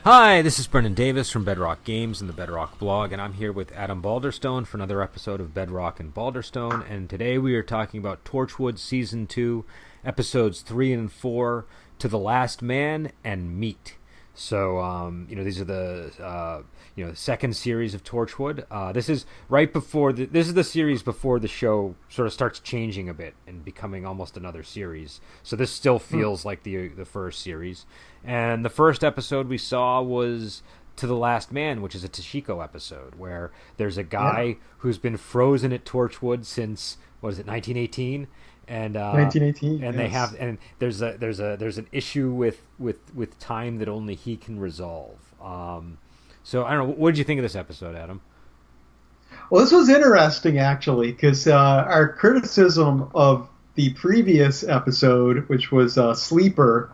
Hi, this is Brendan Davis from Bedrock Games and the Bedrock blog, and I'm here with Adam Balderstone for another episode of Bedrock and Balderstone, and today we are talking about Torchwood Season 2, Episodes 3 and 4, To the Last Man and Meat. So, these are the, second series of Torchwood. This is right before, this is the series before the show sort of starts changing a bit and becoming almost another series. So this still feels like the first series. And the first episode we saw was To the Last Man, which is a Toshiko episode, where there's a guy who's been frozen at Torchwood since, 1918? And 1918, and yes. they have, and there's an issue with time that only he can resolve. So I don't know, what did you think of this episode, Adam? Well, this was interesting, actually, because our criticism of the previous episode, which was Sleeper,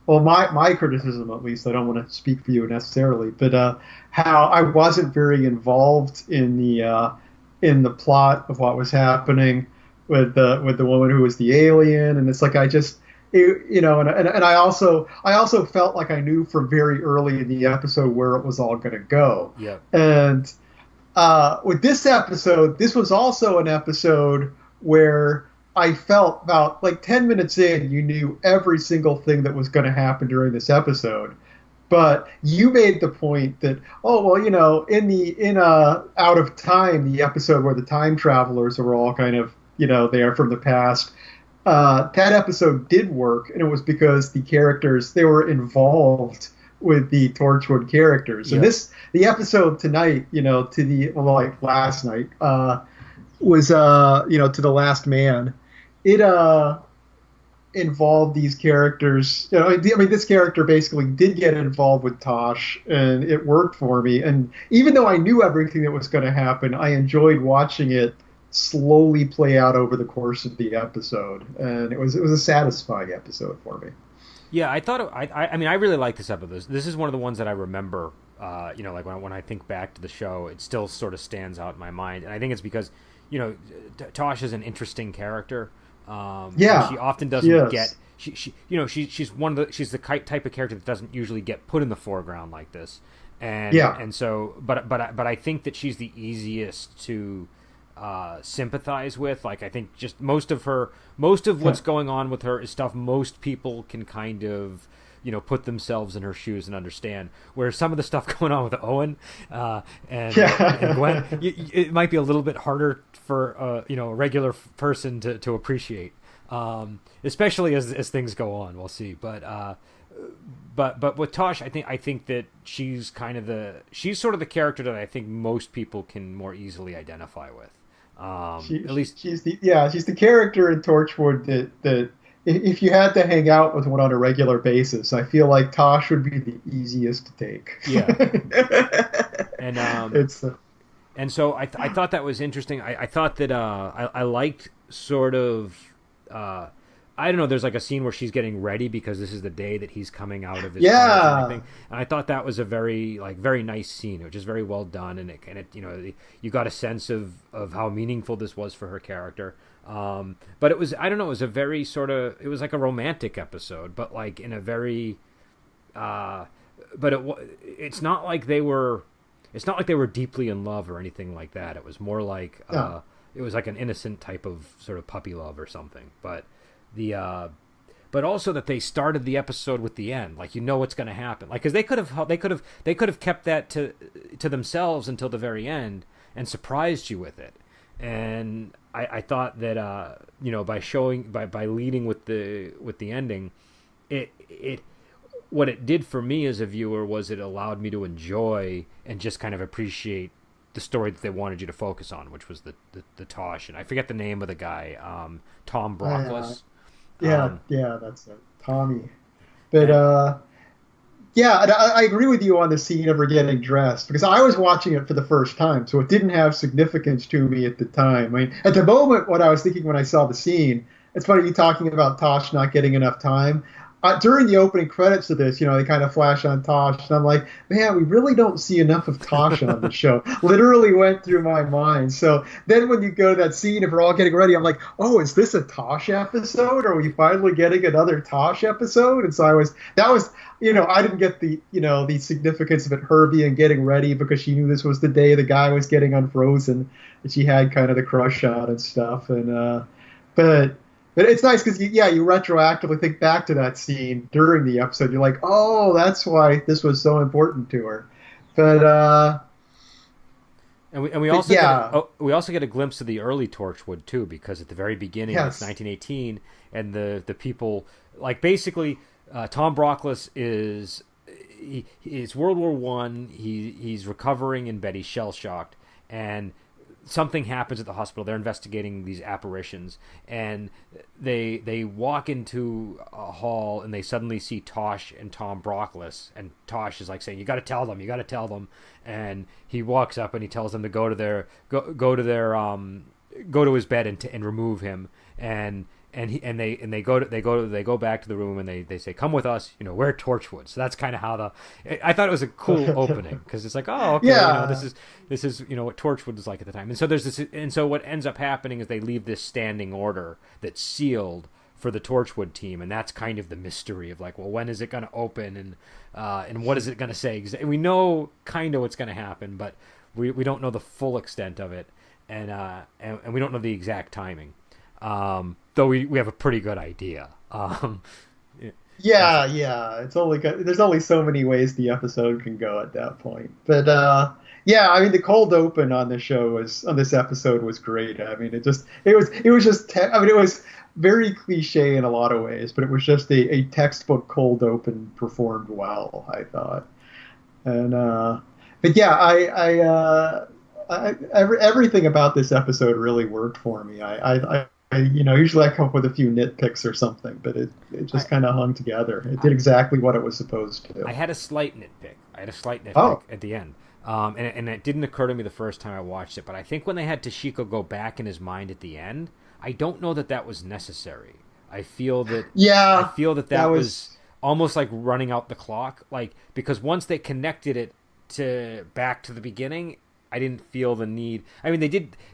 well, my criticism, at least, I don't want to speak for you necessarily, but how I wasn't very involved in the plot of what was happening with the woman who was the alien, and it's like and I also felt like I knew from very early in the episode where it was all going to go. Yeah. And with this episode, this was also an episode where I felt about like 10 minutes in, you knew every single thing that was going to happen during this episode. But you made the point that, in Out of Time, the episode where the time travelers were all kind of, they are from the past. That episode did work, and it was because the characters, they were involved with the Torchwood characters. And the episode tonight, last night, was, To the Last Man. It involved these characters. This character basically did get involved with Tosh, and it worked for me. And even though I knew everything that was going to happen, I enjoyed watching it slowly play out over the course of the episode, and it was a satisfying episode for me. Yeah, I thought I really like this episode. This is one of the ones that I remember. Like when I think back to the show, it still sort of stands out in my mind, and I think it's because Tosh is an interesting character. She often doesn't get. She's the type of character that doesn't usually get put in the foreground like this, and so but I think that she's the easiest to sympathize with. Like, I think just most of what's going on with her is stuff most people can kind of put themselves in her shoes and understand, whereas some of the stuff going on with Owen and Gwen, it might be a little bit harder for a regular person to appreciate, especially as things go on. We'll see, but with Tosh, I think that she's sort of the character that I think most people can more easily identify with. At least she's the character in Torchwood that if you had to hang out with one on a regular basis, I feel like Tosh would be the easiest to take. Yeah. And so I thought that was interesting. I thought that I liked sort of I don't know, there's like a scene where she's getting ready because this is the day that he's coming out of his and everything. And I thought that was a very nice scene. It was just very well done, and it you got a sense of how meaningful this was for her character. But it was, I don't know, it was a very it was like a romantic episode, but like in a very it's not like they were deeply in love or anything like that. It was more like it was like an innocent type of sort of puppy love or something. But also that they started the episode with the end, like what's going to happen, like because they could have kept that to themselves until the very end and surprised you with it. And I thought that by leading with the ending, it what it did for me as a viewer was it allowed me to enjoy and just kind of appreciate the story that they wanted you to focus on, which was the Tosh, and I forget the name of the guy, Tom Brockless. That's it, Tommy. But I agree with you on the scene of her getting dressed, because I was watching it for the first time, so it didn't have significance to me at the time. I mean, at the moment, what I was thinking when I saw the scene, it's funny you talking about Tosh not getting enough time. during the opening credits of this, they kind of flash on Tosh, and I'm like, man, we really don't see enough of Tosh on the show. Literally went through my mind. So then when you go to that scene, if we're all getting ready, I'm like, oh, is this a Tosh episode? Are we finally getting another Tosh episode? And so that was, I didn't get the significance of it, her being getting ready because she knew this was the day the guy was getting unfrozen, and she had kind of the crush on and stuff. And, but it's nice because, you retroactively think back to that scene during the episode. You're like, oh, that's why this was so important to her. But we also get a glimpse of the early Torchwood too, because at the very beginning it's 1918, and the people, like, basically Tom Brockless it's World War One. He's recovering in bed. He's shell shocked, and something happens at the hospital. They're investigating these apparitions, and they walk into a hall, and they suddenly see Tosh and Tom Brockless, and Tosh is like saying, you got to tell them, and he walks up and he tells them to go to his bed and remove him, and they go back to the room, and they say, come with us, we're Torchwood. So that's kind of how I thought it was a cool opening, because it's like, oh, okay, this is what Torchwood was like at the time. And so there's this, and so what ends up happening is they leave this standing order that's sealed for the Torchwood team, and that's kind of the mystery of, like, well, when is it going to open, and what is it going to say? We know kind of what's going to happen, but we don't know the full extent of it, and we don't know the exact timing. Though we have a pretty good idea. It's only there's only so many ways the episode can go at that point. But I mean, the cold open on this episode was great. I mean, it was very cliche in a lot of ways, but it was just a textbook cold open performed well, I thought. And but yeah, everything about this episode really worked for me. Usually I come up with a few nitpicks or something, but it just kind of hung together. It did exactly what it was supposed to. I had a slight nitpick. At the end. And it didn't occur to me the first time I watched it, but I think when they had Toshiko go back in his mind at the end, I don't know that was necessary. I feel that was almost like running out the clock, like, because once they connected it back to the beginning, I didn't feel the need. I mean,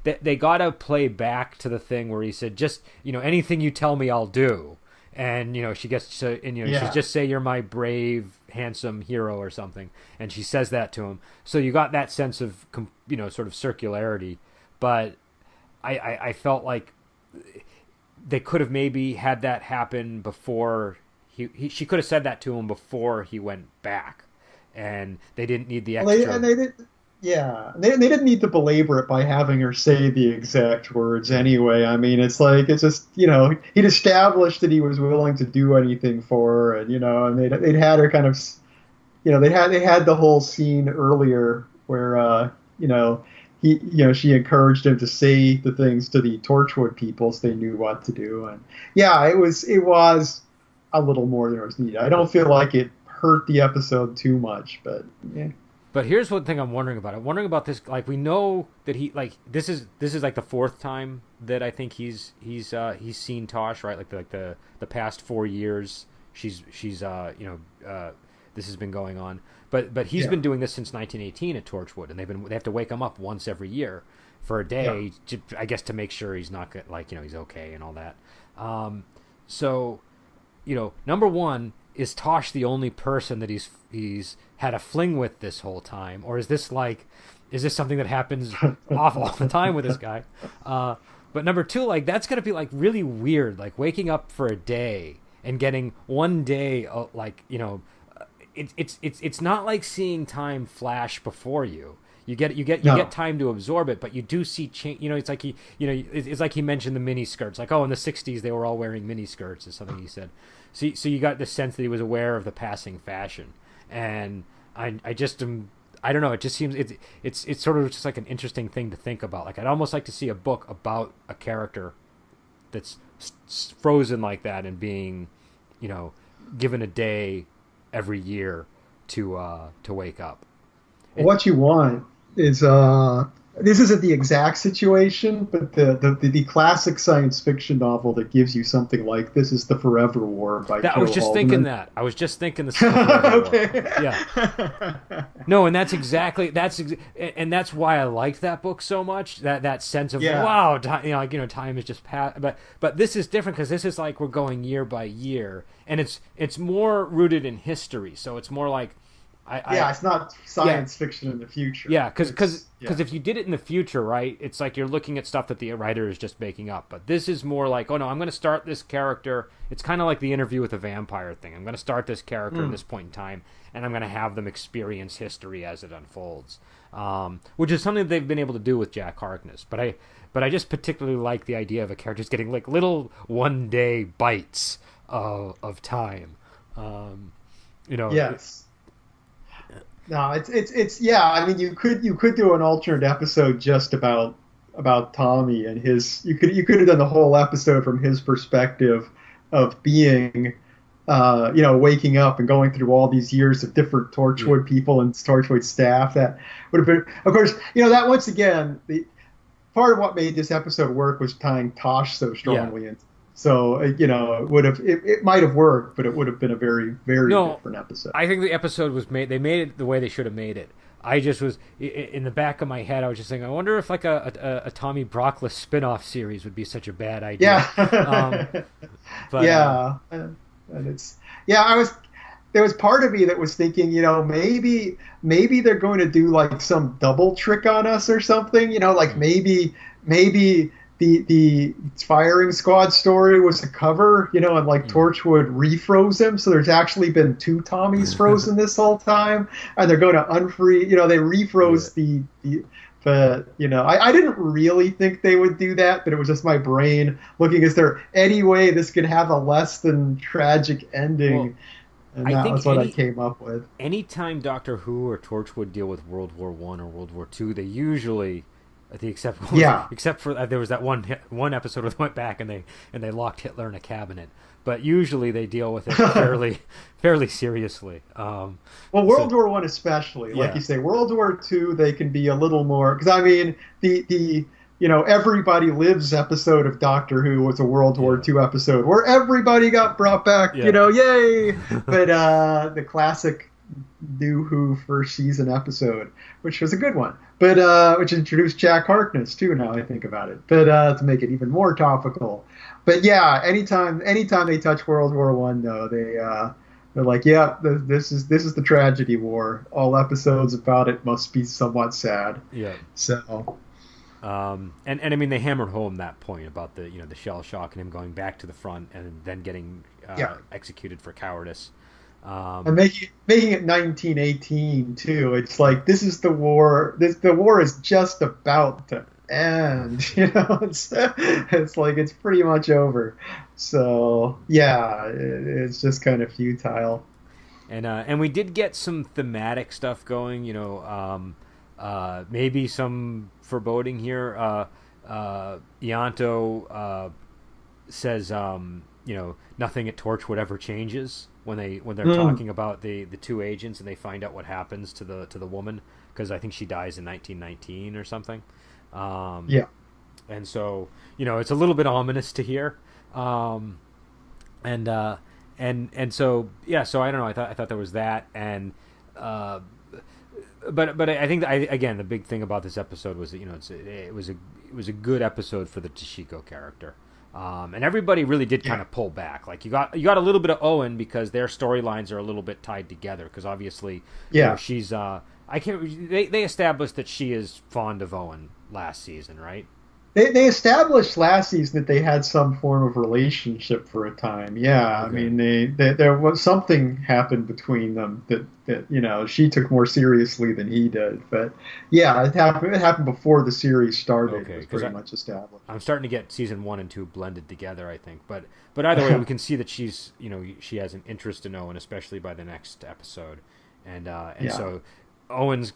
they got to play back to the thing where he said, just, anything you tell me, I'll do. And, she gets to, she just say, you're my brave, handsome hero or something. And she says that to him. So you got that sense of, sort of circularity. But I felt like they could have maybe had that happen before she could have said that to him before he went back. And they didn't need the extra. They didn't need to belabor it by having her say the exact words anyway. I mean, it's just, he'd established that he was willing to do anything for her, and they'd had her kind of, they had the whole scene earlier where she encouraged him to say the things to the Torchwood people so they knew what to do, and it was a little more than it was needed. I don't feel like it hurt the episode too much, but yeah. But here's one thing I'm wondering about. I'm wondering about this. Like, we know that this is like the fourth time that I think he's seen Tosh, right? Like the past 4 years, she's this has been going on. But he's been doing this since 1918 at Torchwood, and they have to wake him up once every year for a day, I guess, to make sure he's not he's okay and all that. So, number one, is Tosh the only person that he's had a fling with this whole time, or is this something that happens all the time with this guy? But number two, that's gonna be really weird, waking up for a day and getting one day, it's not like seeing time flash before you. You get time to absorb it, but you do see change. It's like it's like he mentioned the mini skirts. Like, oh, in the '60s they were all wearing mini skirts, is something he said. So you got the sense that he was aware of the passing fashion, and I don't know. It just seems it's sort of just like an interesting thing to think about. Like, I'd almost like to see a book about a character that's frozen like that and being, given a day every year to wake up. What you want is this isn't the exact situation, but the classic science fiction novel that gives you something like this is The Forever War by I was Joe just Haldeman. thinking that. I was just thinking the Forever War. Okay. Yeah. No, and and that's why I liked that book so much. That sense of Yeah. wow, time is just past. But this is different because this is like we're going year by year, and it's more rooted in history. So it's more like It's not science fiction in the future. Yeah, because Yeah. if you did it in the future, right, it's like you're looking at stuff that the writer is just making up. But this is more like, oh no, I'm going to start this character. It's kind of like the Interview with a Vampire thing. I'm going to start this character at this point in time, and I'm going to have them experience history as it unfolds, which is something that they've been able to do with Jack Harkness. But I just particularly like the idea of a character just getting like little 1-day bites of time. Yes. No, it's yeah. I mean, you could do an alternate episode just about Tommy and his. You could have done the whole episode from his perspective of being, waking up and going through all these years of different Torchwood people and Torchwood staff. That would have been, of course, that once again the part of what made this episode work was tying Tosh so strongly in. So it might have worked, but it would have been a very, very different episode. I think the episode was made. They made it the way they should have made it. I just was in the back of my head. I was just thinking, I wonder if like a Tommy Brockles spin-off series would be such a bad idea. Yeah, and it's There was part of me that was thinking, maybe they're going to do like some double trick on us or something. Like maybe the firing squad story was a cover, and like Torchwood refroze him, so there's actually been 2 Tommies frozen this whole time, and they're going to unfreeze. They refroze but I didn't really think they would do that, but it was just my brain looking, is there any way this could have a less than tragic ending? And that was what I came up with. Anytime Doctor Who or Torchwood deal with World War I or World War II, they usually, except for there was that one episode where they went back and they locked Hitler in a cabinet. But usually they deal with it fairly seriously. World War I especially, like you say, World War II they can be a little more, because I mean the Everybody Lives episode of Doctor Who was a World War II episode where everybody got brought back, yay! But the classic New Who first season episode, which was a good one, but which introduced Jack Harkness too. Now I think about it, but to make it even more topical. But yeah, anytime they touch World War One, though, they're like, this is the tragedy war. All episodes about it must be somewhat sad. Yeah. So. And I mean they hammered home that point about the shell shock and him going back to the front and then getting executed for cowardice. And making it 1918 too. It's like this is the war. The war is just about to end. It's like it's pretty much over. So it's just kind of futile. And we did get some thematic stuff going. Maybe some foreboding here. Ianto says nothing at Torchwood ever changes when they're talking about the 2 agents and they find out what happens to the woman, because I think she dies in 1919 or something. And so it's a little bit ominous to hear. And so so I don't know. I thought there was that, and but I think again the big thing about this episode was that it was a good episode for the Toshiko character. And everybody really did kind of pull back. Like you got a little bit of Owen because their storylines are a little bit tied together. Because obviously, she's They established that she is fond of Owen last season, right? They established last season that they had some form of relationship for a time. Yeah, okay. I mean, there was something happened between them that she took more seriously than he did. But yeah, it happened before the series started. Okay, it was pretty much established. I'm starting to get season 1 and 2 blended together, I think. But either way, we can see that she's she has an interest in Owen, especially by the next episode, and so Owen's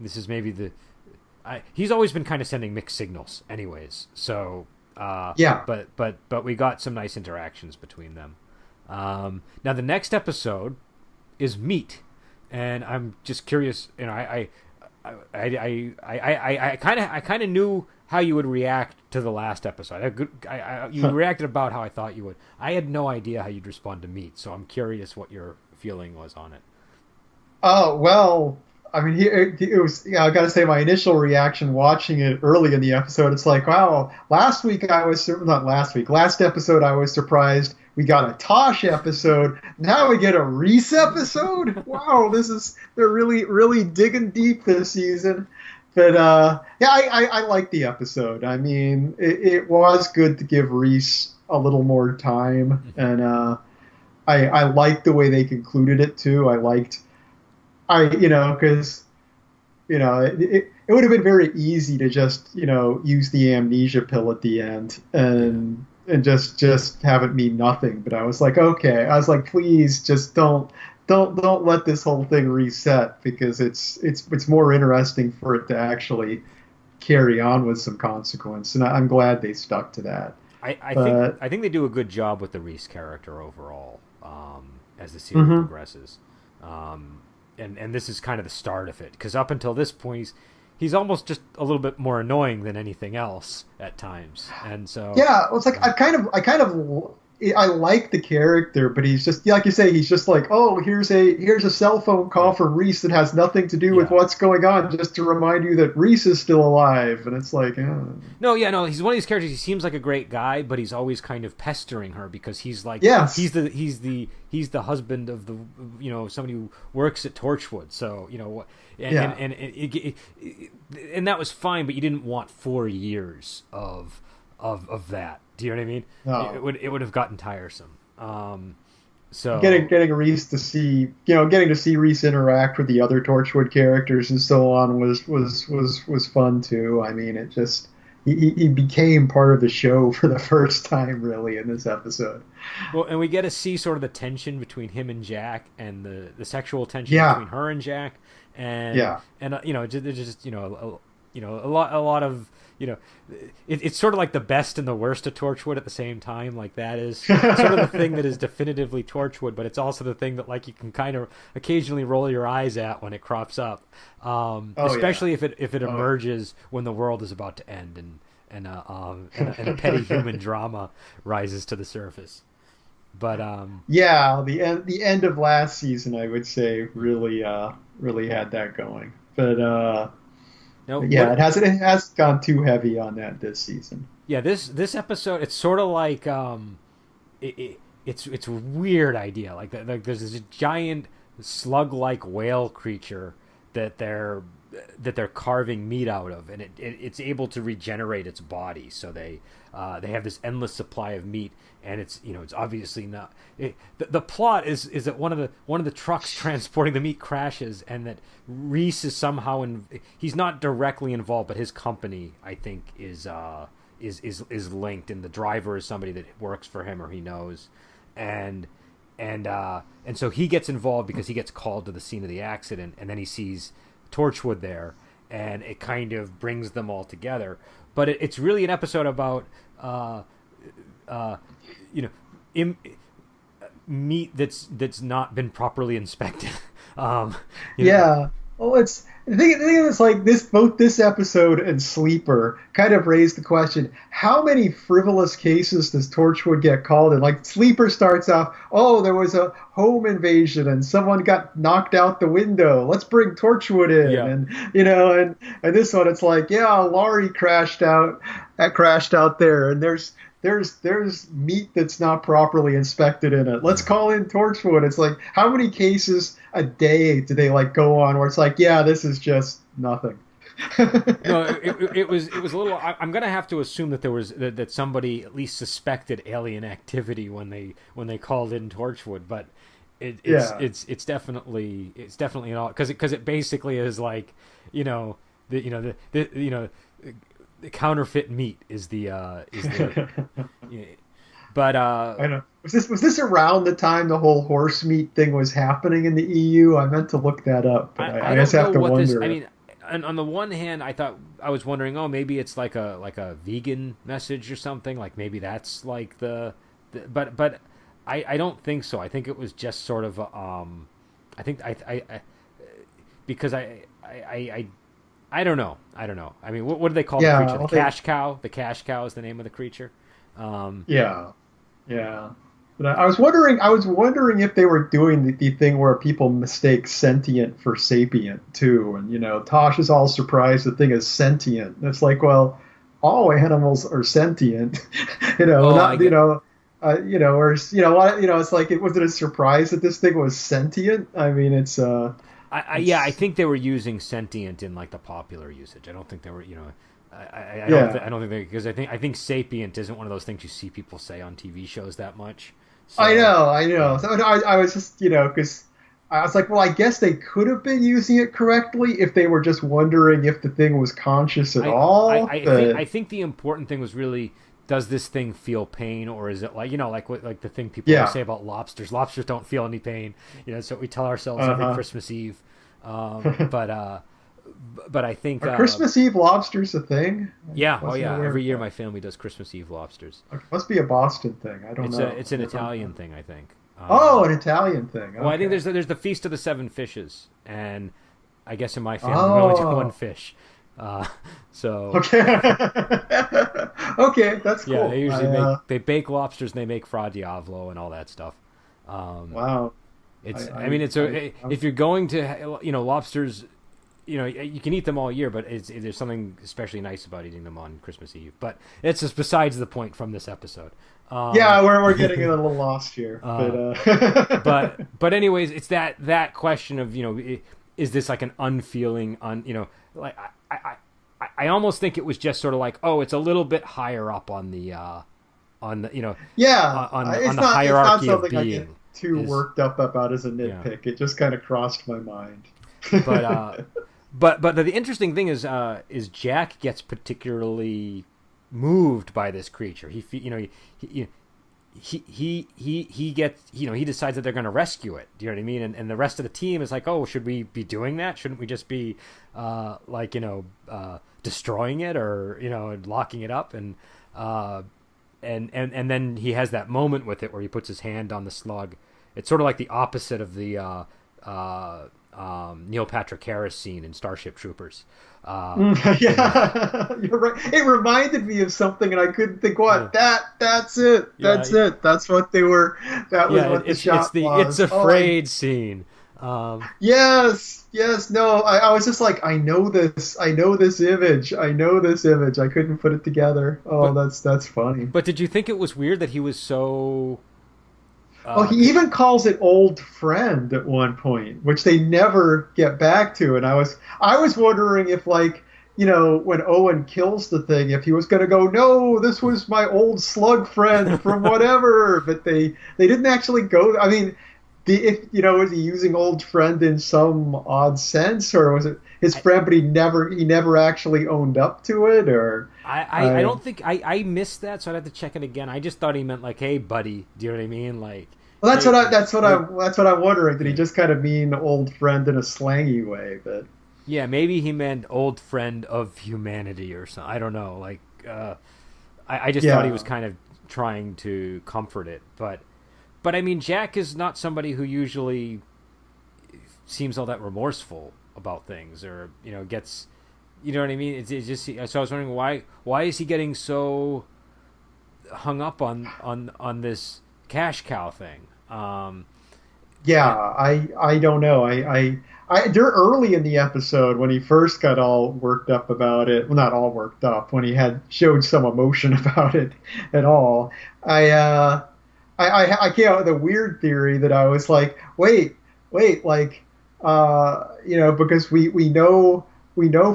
this is maybe he's always been kind of sending mixed signals anyways. So, but we got some nice interactions between them. Now the next episode is Meat. And I'm just curious, I kind of knew how you would react to the last episode. You reacted about how I thought you would. I had no idea how you'd respond to meat, so I'm curious what your feeling was on it. Oh, well, I mean, it was, yeah, I gotta say, my initial reaction watching it early in the episode, it's like, wow, last episode, I was surprised we got a Tosh episode. Now we get a Reese episode? Wow, they're really, really digging deep this season. But, yeah, I like the episode. I mean, it was good to give Reese a little more time, and, I liked the way they concluded it, too. Because, it would have been very easy to just, use the amnesia pill at the end and just have it mean nothing. But I was like, okay. I was like, please just don't let this whole thing reset, because it's more interesting for it to actually carry on with some consequence. And I'm glad they stuck to that. I think they do a good job with the Reese character overall, as the series progresses. And this is kind of the start of it, because up until this point, he's almost just a little bit more annoying than anything else at times. And so yeah, well, it's like I like the character, but he's just, like you say, he's just like, oh, here's a cell phone call from Reese that has nothing to do with what's going on, just to remind you that Reese is still alive. And it's like, no, he's one of these characters. He seems like a great guy, but he's always kind of pestering her, because he's like, yes, he's the husband of the, somebody who works at Torchwood. So, and that was fine, but you didn't want 4 years of that. Do you know what I mean? No. It would have gotten tiresome. So getting Reese to see, getting to see Reese interact with the other Torchwood characters and so on was fun too. I mean, it just he became part of the show for the first time, really, in this episode. Well, and we get to see sort of the tension between him and Jack, and the sexual tension between her and Jack, and there's just a lot of. It's sort of like the best and the worst of Torchwood at the same time. Like, that is sort of the thing that is definitively Torchwood, but it's also the thing that, like, you can kind of occasionally roll your eyes at when it crops up, especially if it emerges when the world is about to end and a petty human drama rises to the surface. But the end of last season, I would say, really had that going, but. It has gone too heavy on that this season. Yeah, this episode, it's sort of like it's a weird idea. Like there's this giant slug-like whale creature that they're carving meat out of, and it's able to regenerate its body. So they have this endless supply of meat, and it's obviously not. The plot is that one of the trucks transporting the meat crashes, and that Reese is somehow he's not directly involved, but his company, I think, is linked, and the driver is somebody that works for him or he knows, and so he gets involved because he gets called to the scene of the accident, and then he sees Torchwood there, and it kind of brings them all together. But it's really an episode about meat that's not been properly inspected. Well, the thing is, like, both this episode and Sleeper kind of raised the question: how many frivolous cases does Torchwood get called in? Like, Sleeper starts off, oh, there was a home invasion and someone got knocked out the window. Let's bring Torchwood in, and this one, it's like, Laurie crashed out there, and there's meat that's not properly inspected in it. Let's call in Torchwood. It's like, how many cases a day do they go on where it's like, this is just nothing? No, it was a little. I'm gonna have to assume that there was that somebody at least suspected alien activity when they called in Torchwood, but it's definitely an all, because it basically is like the counterfeit meat is the but I know. Was this around the time the whole horse meat thing was happening in the EU? I meant to look that up, but I just have to wonder. I mean, on the one hand, I was wondering, maybe it's like a vegan message or something. Like, maybe that's like but I don't think so. I think it was just sort of because I I don't know. I mean, what do they call the Yeah, creature? The well, cash cow. The cash cow is the name of the creature. yeah, yeah. But I was wondering. I was wondering if they were doing the thing where people mistake sentient for sapient too, and Tosh is all surprised the thing is sentient. And it's like, well, all animals are sentient, Oh, I not get. or what, it's like was it a surprise that this thing was sentient? I mean, Yeah, I it's think they were using sentient in like the popular usage. I don't think they were, yeah. I don't think they because I think sapient isn't one of those things you see people say on TV shows that much. I So know, I know. yeah, So I was just, because I was like, well, I guess they could have been using it correctly if they were just wondering if the thing was conscious at all. I But think the important thing was really does this thing feel pain or is it like like the thing people always yeah, say about lobsters? Lobsters don't feel any pain. That's what we tell ourselves every uh-huh. Christmas Eve. But I think Are Christmas Eve lobsters a thing? I yeah, oh wasn't yeah, aware every of year that. my family does Christmas Eve lobsters. Okay, must be a Boston thing. I don't know. It's an Italian thing, I think. Oh, an Italian thing. Well, I think Okay. there's the Feast of the Seven Fishes, and I guess in my family we only do one Oh, fish. Uh, so okay. Okay, that's yeah, they cool. usually they bake lobsters and they make Fra Diavolo and all that stuff. Um, Wow. I mean if you're going to lobsters, you can eat them all year, but there's something especially nice about eating them on Christmas Eve. But it's just besides the point from this episode. Yeah, we're getting a little lost here, Uh, but anyways, it's that question of is this like an unfeeling like I almost think it was just sort of like, oh, it's a little bit higher up on the yeah, on the it's not hierarchy of something I get being too is worked up about as a yeah. nitpick. It just kind of crossed my mind. But but the interesting thing is Jack gets particularly moved by this creature. He gets he decides that they're going to rescue it. Do you know what I mean? And the rest of the team is like, oh, should we be doing that? Shouldn't we just be destroying it or locking it up? And then he has that moment with it where he puts his hand on the slug. It's sort of like the opposite of the Neil Patrick Harris scene in Starship Troopers. Yeah, you're right. It reminded me of something, and I couldn't think Yeah, what. That's it. yeah, That's it. That's what they were. That was yeah. what the It's shot the it's was. afraid scene. Yes, yes. No, I was just like, I know this. I know this image. I know this image. I couldn't put it together. Oh, But that's funny. but did you think it was weird that he was so? Oh, Uh, he even calls it old friend at one point, which they never get back to. And I was wondering if when Owen kills the thing, if he was going to go, no, this was my old slug friend from whatever. But they didn't actually go. I mean, was he using old friend in some odd sense, or was it his I, friend, but he never actually owned up to it, or I I. don't think I missed that, so I'd have to check it again. I just thought he meant like, hey, buddy. Do you know what I mean? Like, Well, hey, hey, that's what I'm wondering. Did he yeah. just kind of mean old friend in a slangy way? But Yeah, maybe he meant old friend of humanity or something. I don't know. Like, I just thought he was yeah, kind of trying to comfort it. But I mean, Jack is not somebody who usually seems all that remorseful about things or, gets, you know what I mean? It's just, so I was wondering why is he getting so hung up on this cash cow thing? yeah. And, I don't know. They're early in the episode when he first got all worked up about it. Well, not all worked up when he had showed some emotion about it at all. I I came out with a weird theory that I was like, wait, like, because we know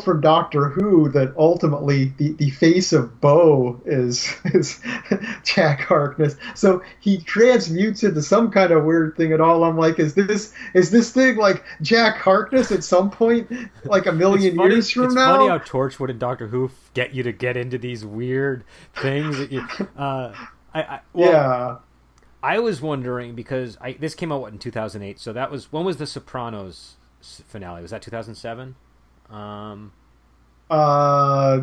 from Doctor Who that ultimately the face of Bo is Jack Harkness. So he transmutes into some kind of weird thing at all. I'm like, is this thing like Jack Harkness at some point, like a it's million funny. years from It's funny how now? Torchwood and Doctor Who get you to get into these weird things. That you, well, Yeah. I was wondering because this came out in 2008. So that was when was the Sopranos finale? Was that 2007? Um,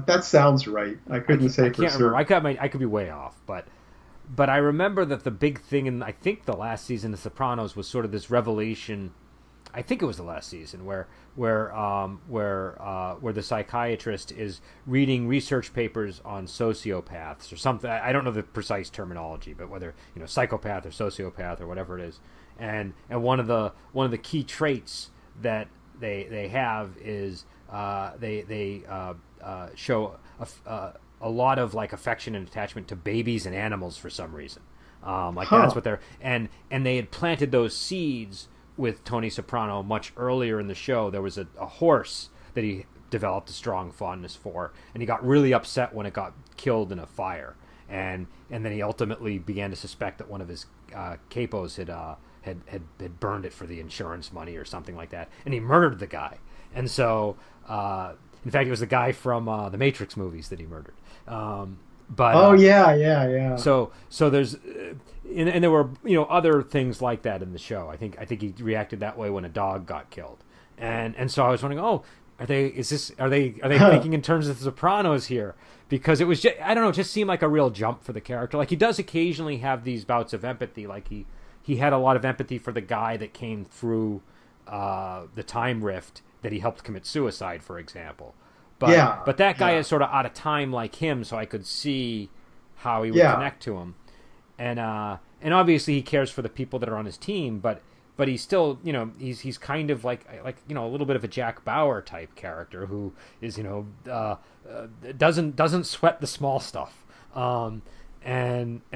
That sounds right. I couldn't I say for can't remember. certain. I could be way off, but I remember that the big thing in I think the last season of Sopranos was sort of this revelation I think it was the last season where the psychiatrist is reading research papers on sociopaths or something. I don't know the precise terminology, but whether psychopath or sociopath or whatever it is, and one of the key traits that they have is they show a lot of like affection and attachment to babies and animals for some reason. That's what they're and they had planted those seeds with Tony Soprano much earlier in the show. There was a horse that he developed a strong fondness for, and he got really upset when it got killed in a fire, and then he ultimately began to suspect that one of his capos had burned it for the insurance money or something like that, and he murdered the guy. And so in fact, it was the guy from the Matrix movies that he murdered. Yeah. So there's and there were other things like that in the show. I think he reacted that way when a dog got killed, and so I was wondering, are they thinking in terms of the Sopranos here? Because it was just, I don't know, it just seemed like a real jump for the character. Like he does occasionally have these bouts of empathy. Like he had a lot of empathy for the guy that came through the time rift that he helped commit suicide, for example. But that guy is sort of out of time like him, so I could see how he would connect to him. And obviously he cares for the people that are on his team, but he's still, he's kind of like a little bit of a Jack Bauer type character who is, doesn't sweat the small stuff. And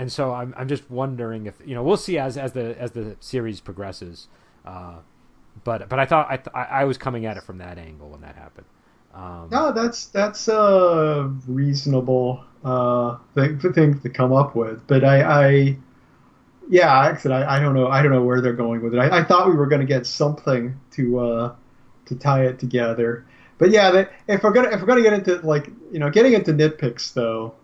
so I'm just wondering if, we'll see as the series progresses. But I thought I was coming at it from that angle when that happened. No, that's a reasonable thing to come up with. But I don't know where they're going with it. I thought we were going to get something to tie it together. But yeah, if we're gonna get into getting into nitpicks though,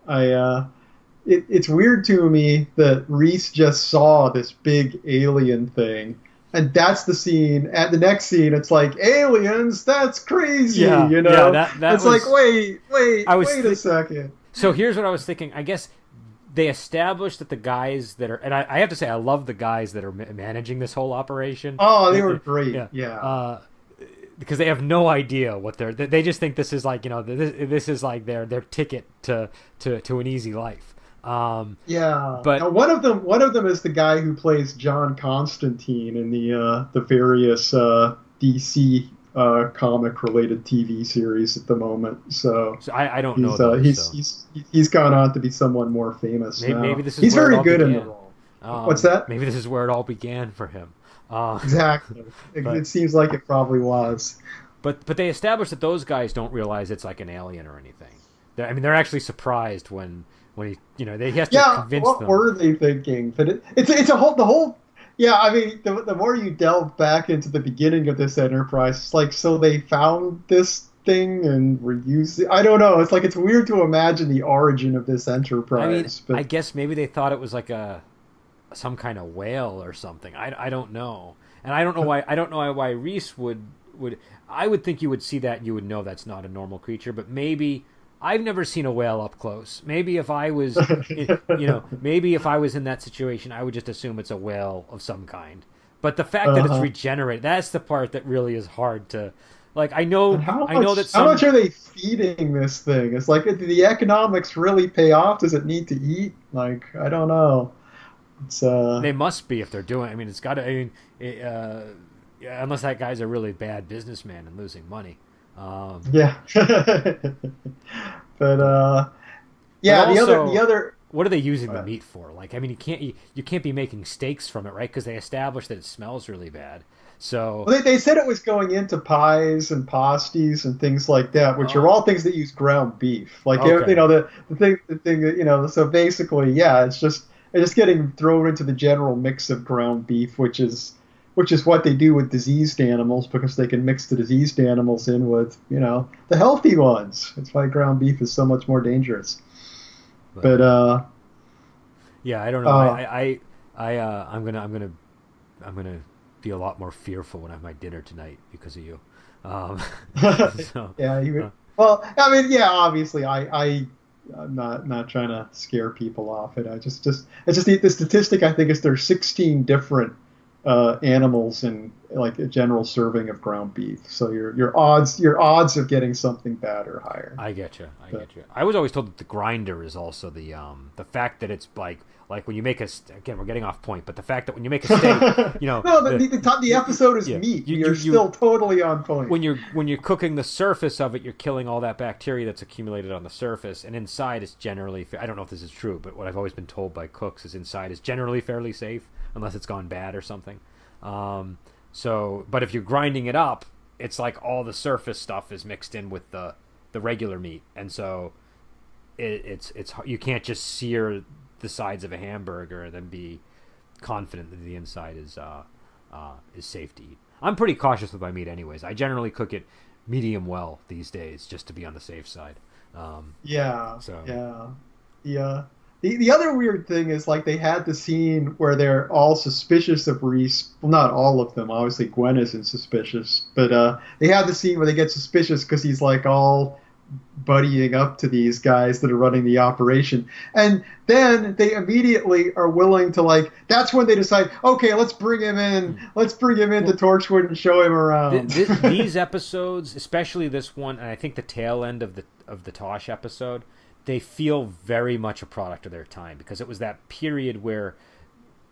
it's weird to me that Reese just saw this big alien thing. And that's the scene. At the next scene, it's like, aliens, that's crazy, that it's was, like, wait a second. So here's what I was thinking. I guess they established that the guys that are, and I have to say, I love the guys that are managing this whole operation. Oh, they were great. Yeah. Because they have no idea what they just think this is like, this is like their ticket to an easy life. But now one of them is the guy who plays John Constantine in the various DC comic related TV series at the moment. So I don't know. He's gone on to be someone more famous. Maybe this is he's where very it all good began. in the role. What's that? Maybe this is where it all began for him. Exactly. It seems like it probably was. But they established that those guys don't realize it's like an alien or anything. They're actually surprised when he has to convince them. What were they thinking? But it's a whole. Yeah, I mean, the more you delve back into the beginning of this enterprise, it's like, so they found this thing and were using. I don't know. It's like, it's weird to imagine the origin of this enterprise. But I guess maybe they thought it was like some kind of whale or something. I don't know, and I don't know why. I don't know why Reese would. I would think you would see that and you would know that's not a normal creature, but maybe. I've never seen a whale up close. Maybe if I was, maybe if I was in that situation, I would just assume it's a whale of some kind. But the fact that it's regenerated, that's the part that really is hard to, like, I know that how much are they feeding this thing? It's like, do the economics really pay off? Does it need to eat? Like, I don't know. It's They must be if they're doing, I mean, it's got to, unless that guy's a really bad businessman and losing money. Yeah. But also, the other what are they using the meat for? Like, I mean, you can't be making steaks from it, right? Because they established that it smells really bad. So they said it was going into pies and pasties and things like that, which are all things that use ground beef. Like, the thing so basically, yeah, it's just getting thrown into the general mix of ground beef, which is what they do with diseased animals, because they can mix the diseased animals in with, the healthy ones. That's why ground beef is so much more dangerous. But yeah, I don't know. I'm gonna be a lot more fearful when I have my dinner tonight because of you. So, yeah. Well, I mean, yeah. Obviously, I'm not trying to scare people off it. The statistic I think is there's 16 different animals and like a general serving of ground beef. So your odds of getting something bad are higher. I get you. Get you. I was always told that the grinder is also the fact that it's like when you make again, we're getting off point, but the fact that when you make a steak, no, the episode is meat. You're still totally on point. When you're cooking the surface of it, you're killing all that bacteria that's accumulated on the surface, and inside is generally, I don't know if this is true, but what I've always been told by cooks is inside is generally fairly safe unless it's gone bad or something. But if you're grinding it up, it's like all the surface stuff is mixed in with the regular meat, and so it's you can't just sear the sides of a hamburger and then be confident that the inside is safe to eat. I'm pretty cautious with my meat anyways. I generally cook it medium well these days just to be on the safe side. The other weird thing is like they had the scene where they're all suspicious of Reese. Well, not all of them. Obviously, Gwen isn't suspicious, but they had the scene where they get suspicious because he's like all buddying up to these guys that are running the operation, and then they immediately are willing to like. That's when they decide, okay, let's bring him in. Let's bring him into Torchwood and show him around. These episodes, especially this one, and I think the tail end of the Tosh episode, they feel very much a product of their time because it was that period where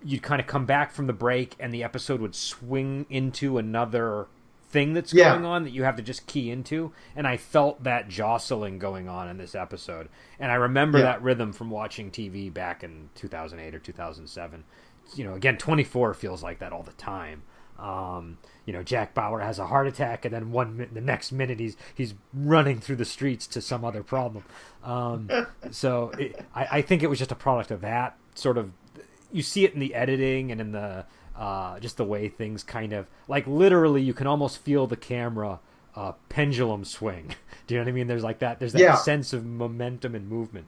you'd kind of come back from the break and the episode would swing into another thing that's going on that you have to just key into, and I felt that jostling going on in this episode, and I remember that rhythm from watching TV back in 2008 or 2007. Again, 24 feels like that all the time. Jack Bauer has a heart attack, and then the next minute he's running through the streets to some other problem. I think it was just a product of that sort of. You see it in the editing and in the just the way things kind of like literally you can almost feel the camera pendulum swing. Do you know what I mean? There's like that. There's that sense of momentum and movement.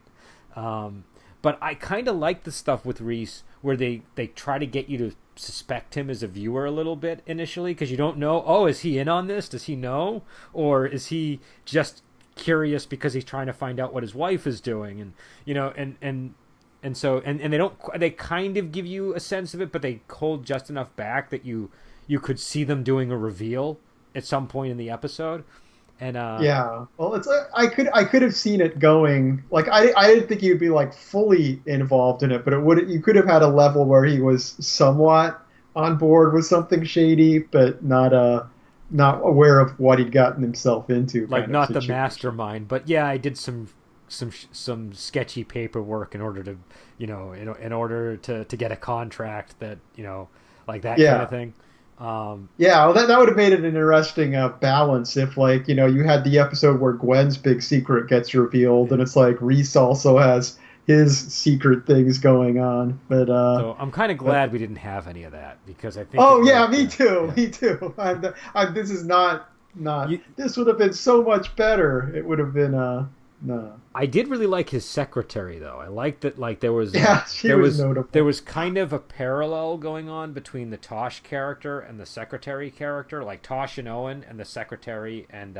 But I kind of like the stuff with Reese where they try to get you to suspect him as a viewer a little bit initially because you don't know. Oh, is he in on this? Does he know, or is he just curious because he's trying to find out what his wife is doing? And so they kind of give you a sense of it, but they hold just enough back that you could see them doing a reveal at some point in the episode. And well, it's I could have seen it going. Like I didn't think he would be like fully involved in it, but you could have had a level where he was somewhat on board with something shady, but not aware of what he'd gotten himself into. Like not the mastermind, but yeah, I did some sketchy paperwork in order to in order to get a contract that like that kind of thing. Well, that would have made it an interesting balance if you had the episode where Gwen's big secret gets revealed and it's like Reese also has his secret things going on. But so I'm kind of glad we didn't have any of that because I think me too. This is not this would have been so much better. It would have been no. I did really like his secretary, though. I liked that. Like there was notable. There was kind of a parallel going on between the Tosh character and the secretary character, like Tosh and Owen, and the secretary and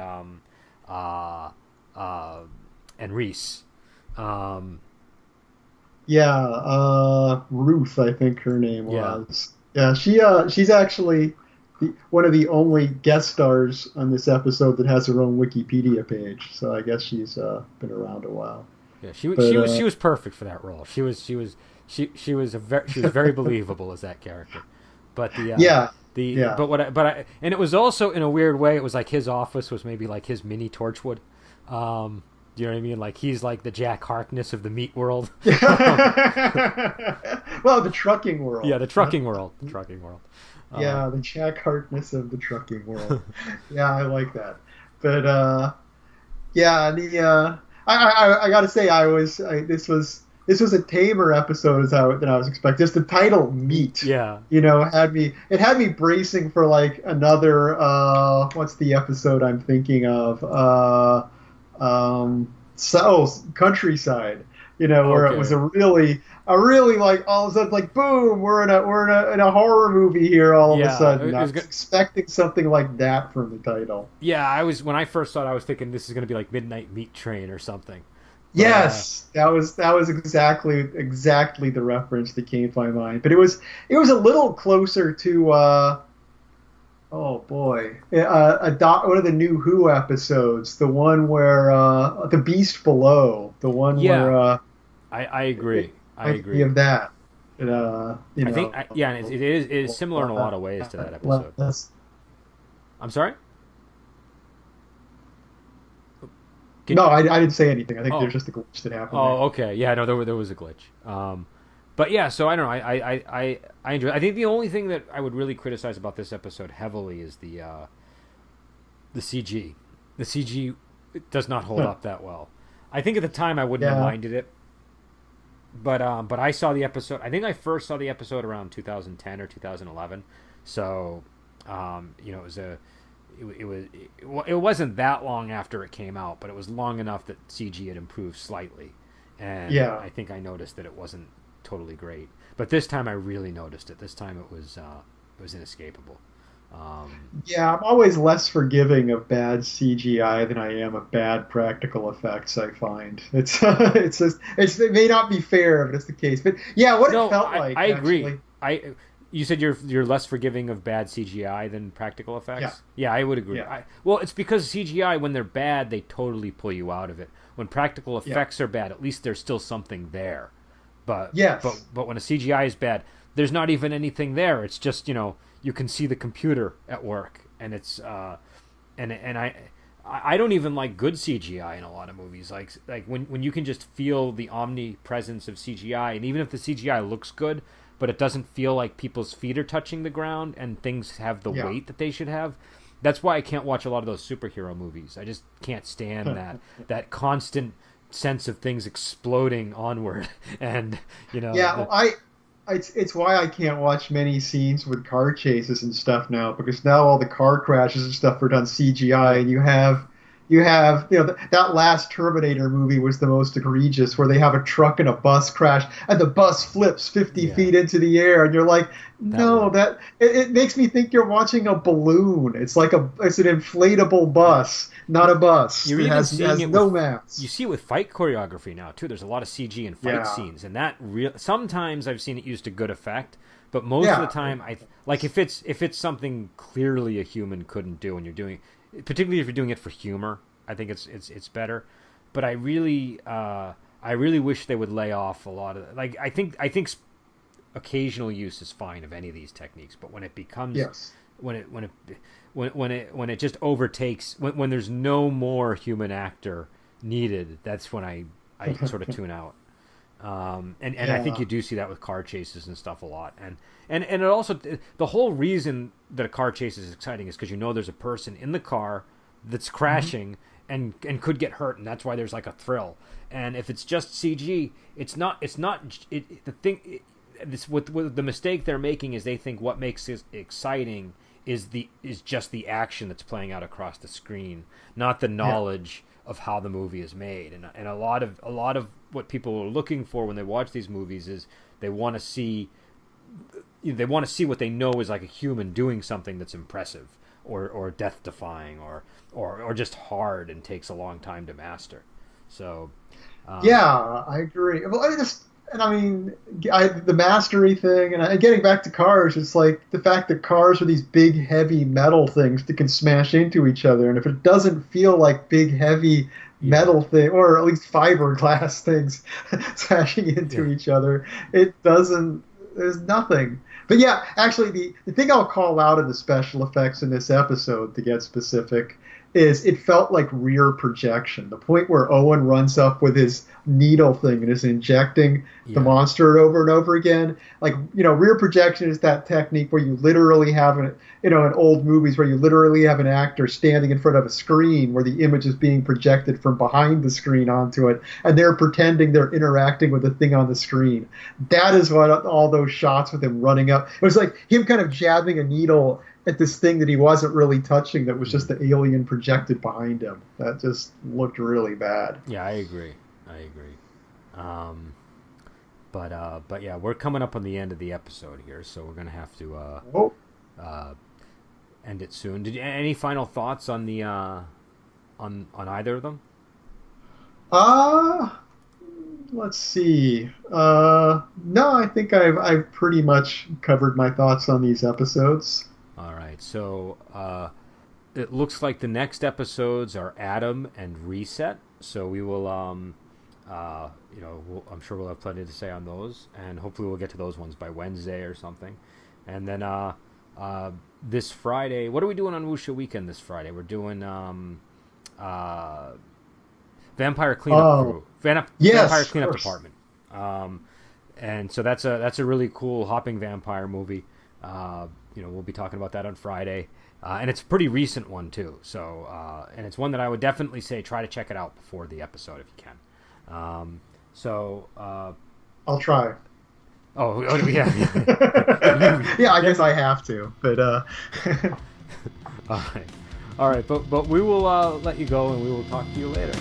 Reese. Ruth, I think her name was. Yeah, she's actually one of the only guest stars on this episode that has her own Wikipedia page. So I guess she's been around a while. Yeah, she was perfect for that role. She was very believable as that character. But and it was also in a weird way. It was like his office was maybe like his mini Torchwood. Do you know what I mean? Like he's like the Jack Harkness of the meat world. Well, the trucking world. Yeah, the trucking world. The trucking world. The Jack Harkness of the trucking world. Yeah, I like that. But I gotta say, this was a tamer episode than I was expecting. Just the title "Meat," had me bracing for like another. What's the episode I'm thinking of? Countryside. Where it was a really like all of a sudden like boom, we're in a horror movie here all of a sudden. I was expecting something like that from the title. Yeah, when I first saw it, I was thinking this is going to be like Midnight Meat Train or something. Yes, that was exactly the reference that came to my mind. But it was a little closer to Oh boy, one of the new Who episodes, the one where the Beast Below, the one where Yeah, I it agree. I reminds me agree. of that. You I think know, yeah, and it is similar in a lot of ways to that episode. less. I'm sorry. Can No, I didn't say anything. I think there's oh just a glitch that happened there. oh okay yeah no there was a glitch. But yeah, so I don't know. I enjoy. I think the only thing that I would really criticize about this episode heavily is the CG. The CG does not hold up that well. I think at the time I wouldn't have Yeah. minded it, but I saw the episode. I think I first saw the episode around 2010 or 2011. So it was it wasn't that long after it came out, but it was long enough that CG had improved slightly, and Yeah. I think I noticed that it wasn't totally great. But this time I really noticed it. This time it was inescapable. Um, Yeah, I'm always less forgiving of bad CGI than I am of bad practical effects, I find. It may not be fair, but it's the case. But yeah, what it no, felt like I agree. actually. You said you're less forgiving of bad CGI than practical Yeah. effects. Yeah, I would agree. Yeah. Well, it's because CGI when they're bad, they totally pull you out of it. When practical Yeah. effects are bad, at least there's still something there. But Yes. when a CGI is bad, there's not even anything there. It's just you can see the computer at work, and it's and I don't even like good CGI in a lot of movies. Like when you can just feel the omnipresence of CGI, and even if the CGI looks good, but it doesn't feel like people's feet are touching the ground and things have the Yeah. weight that they should have. That's why I can't watch a lot of those superhero movies. I just can't stand that constant sense of things exploding onward, and Yeah, well, it's why I can't watch many scenes with car chases and stuff now because now all the car crashes and stuff are done CGI, yeah, and that last Terminator movie was the most egregious, where they have a truck and a bus crash, and the bus flips 50 yeah, feet into the air, and you're like, that no, one. it makes me think you're watching a balloon. It's an inflatable bus, not a bus. You're It even seeing has it no with mass. you see it with fight choreography now too. There's a lot of CG in fight Yeah, scenes, and that real sometimes I've seen it used to good effect, but most of the yeah, time I like if it's something clearly a human couldn't do, and you're doing, particularly if you're doing it for humor, I think it's better. But I really wish they would lay off a lot of like I think occasional use is fine of any of these techniques, but when it becomes yes. when it when it just overtakes when there's no more human actor needed, that's when I sort of tune out. And I think Yeah. you do see that with car chases and stuff a lot, and it also the whole reason that a car chase is exciting is because there's a person in the car that's Mhm. crashing and could get hurt, and that's why there's like a thrill. And if it's just CG, the thing. This with the mistake they're making is they think what makes it exciting is just the action that's playing out across the screen, not the Yeah. knowledge of how the movie is made. And a lot of what people are looking for when they watch these movies is they want to see what they know is like a human doing something that's impressive or death defying or just hard and takes a long time to master. So um, Yeah, I agree. Well, I mean, the mastery thing, and getting back to cars, it's like the fact that cars are these big, heavy metal things that can smash into each other, and if it doesn't feel like big, heavy yeah, metal thing, or at least fiberglass things smashing yeah, into each other, it doesn't. There's nothing. But yeah, actually, the thing I'll call out of the special effects in this episode, to get specific, is it felt like rear projection. The point where Owen runs up with his needle thing and is injecting the yeah, monster over and over again. Like, rear projection is that technique where you literally have in old movies where you literally have an actor standing in front of a screen where the image is being projected from behind the screen onto it, and they're pretending they're interacting with the thing on the screen. That is what all those shots with him running up. It was like him kind of jabbing a needle at this thing that he wasn't really touching, that was just mm, the alien projected behind him. That just looked really bad. yeah. I agree. Um, but yeah, we're coming up on the end of the episode here, so we're gonna have to Oh, uh, end it soon. Any final thoughts on the on either of them? uh, let's see. No, I think I've pretty much covered my thoughts on these episodes. All right. So it looks like the next episodes are Adam and Reset. So we will, I'm sure we'll have plenty to say on those, and hopefully we'll get to those ones by Wednesday or something. And then this Friday, what are we doing on Wuxia Weekend this Friday? We're doing Vampire Cleanup Crew. Yes, Vampire Cleanup Department. And so that's a really cool hopping vampire movie. We'll be talking about that on Friday. And it's a pretty recent one, too. So, and it's one that I would definitely say try to check it out before the episode if you can. I'll try. Oh yeah. Yeah, I guess I have to. But All right. But we will let you go, and we will talk to you later.